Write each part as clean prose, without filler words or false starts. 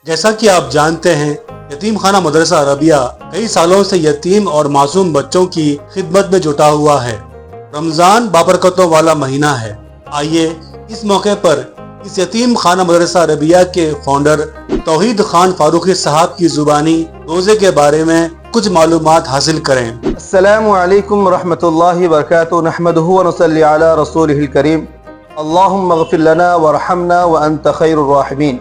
جیسا کہ آپ جانتے ہیں یتیم خانہ مدرسہ عربیہ کئی سالوں سے یتیم اور معصوم بچوں کی خدمت میں جٹا ہوا ہے۔ رمضان بابرکتوں والا مہینہ ہے۔ آئیے اس موقع پر اس یتیم خانہ مدرسہ عربیہ کے فاؤنڈر توحید خان فاروقی صاحب کی زبانی روزے کے بارے میں کچھ معلومات حاصل کریں۔ السلام علیکم ورحمۃ اللہ وبرکاتہ، نحمدہ ونصلی علی رسولہ الکریم، اللہم اغفر لنا ورحمنا وانت خیر الراحمین۔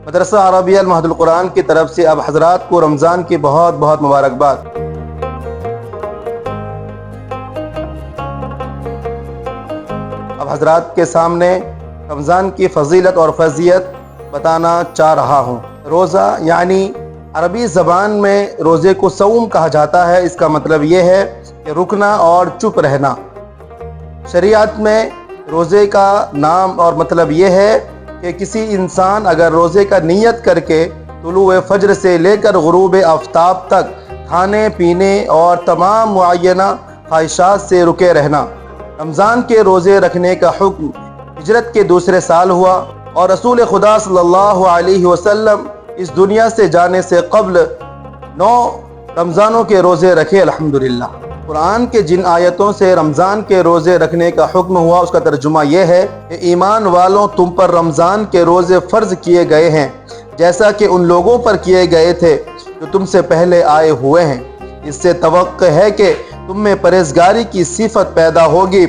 مدرسہ عربیہ المعہد القرآن کی طرف سے اب حضرات کو رمضان کی بہت بہت مبارکباد۔ اب حضرات کے سامنے رمضان کی فضیلت اور فضیلت بتانا چاہ رہا ہوں۔ روزہ یعنی عربی زبان میں روزے کو صوم کہا جاتا ہے۔ اس کا مطلب یہ ہے کہ رکنا اور چپ رہنا۔ شریعت میں روزے کا نام اور مطلب یہ ہے کہ کسی انسان اگر روزے کا نیت کر کے طلوع فجر سے لے کر غروب آفتاب تک کھانے پینے اور تمام معینہ خواہشات سے رکے رہنا۔ رمضان کے روزے رکھنے کا حکم ہجرت کے دوسرے سال ہوا اور رسول خدا صلی اللہ علیہ وسلم اس دنیا سے جانے سے قبل 9 رمضانوں کے روزے رکھے الحمدللہ۔ قرآن کے جن آیتوں سے رمضان کے روزے رکھنے کا حکم ہوا اس کا ترجمہ یہ ہے کہ ایمان والوں تم پر رمضان کے روزے فرض کیے گئے ہیں جیسا کہ ان لوگوں پر کیے گئے تھے جو تم سے پہلے آئے ہوئے ہیں۔ اس سے توقع ہے کہ تم میں پرہیزگاری کی صفت پیدا ہوگی۔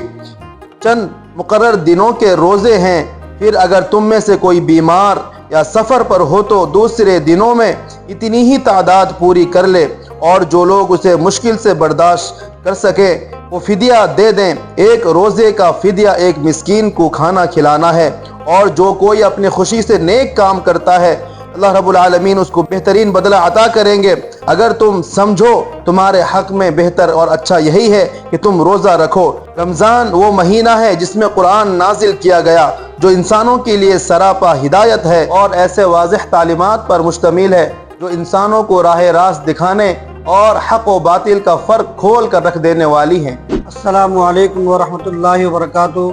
چند مقرر دنوں کے روزے ہیں، پھر اگر تم میں سے کوئی بیمار یا سفر پر ہو تو دوسرے دنوں میں اتنی ہی تعداد پوری کر لے، اور جو لوگ اسے مشکل سے برداشت کر سکے وہ فدیہ دے دیں۔ ایک روزے کا فدیہ ایک مسکین کو کھانا کھلانا ہے، اور جو کوئی اپنی خوشی سے نیک کام کرتا ہے اللہ رب العالمین اس کو بہترین بدلہ عطا کریں گے۔ اگر تم سمجھو تمہارے حق میں بہتر اور اچھا یہی ہے کہ تم روزہ رکھو۔ رمضان وہ مہینہ ہے جس میں قرآن نازل کیا گیا جو انسانوں کے لیے سراپا ہدایت ہے اور ایسے واضح تعلیمات پر مشتمل ہے جو انسانوں کو راہ راست دکھانے اور حق و باطل کا فرق کھول کر رکھ دینے والی ہیں۔ السلام علیکم ورحمۃ اللہ وبرکاتہ۔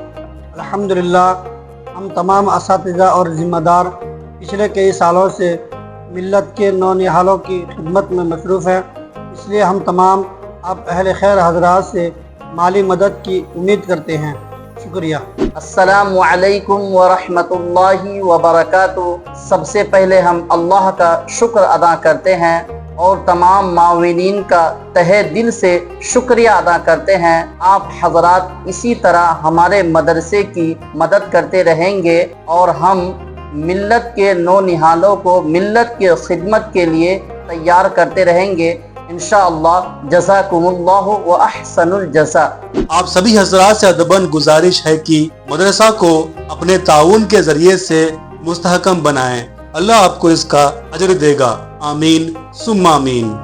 الحمدللہ ہم تمام اساتذہ اور ذمہ دار پچھلے کئی سالوں سے ملت کے نونہالوں کی خدمت میں مصروف ہیں، اس لیے ہم تمام آپ اہل خیر حضرات سے مالی مدد کی امید کرتے ہیں۔ شکریہ۔ السلام علیکم ورحمۃ اللہ وبرکاتہ۔ سب سے پہلے ہم اللہ کا شکر ادا کرتے ہیں اور تمام معاونین کا تہہ دل سے شکریہ ادا کرتے ہیں۔ آپ حضرات اسی طرح ہمارے مدرسے کی مدد کرتے رہیں گے اور ہم ملت کے نونہالوں کو ملت کی خدمت کے لیے تیار کرتے رہیں گے انشاءاللہ۔ جزاکم اللہ و احسن الجزاء۔ آپ سبھی حضرات سے ادباً گزارش ہے کہ مدرسہ کو اپنے تعاون کے ذریعے سے مستحکم بنائیں۔ اللہ آپ کو اس کا اجر دے گا۔ آمین ثم آمین۔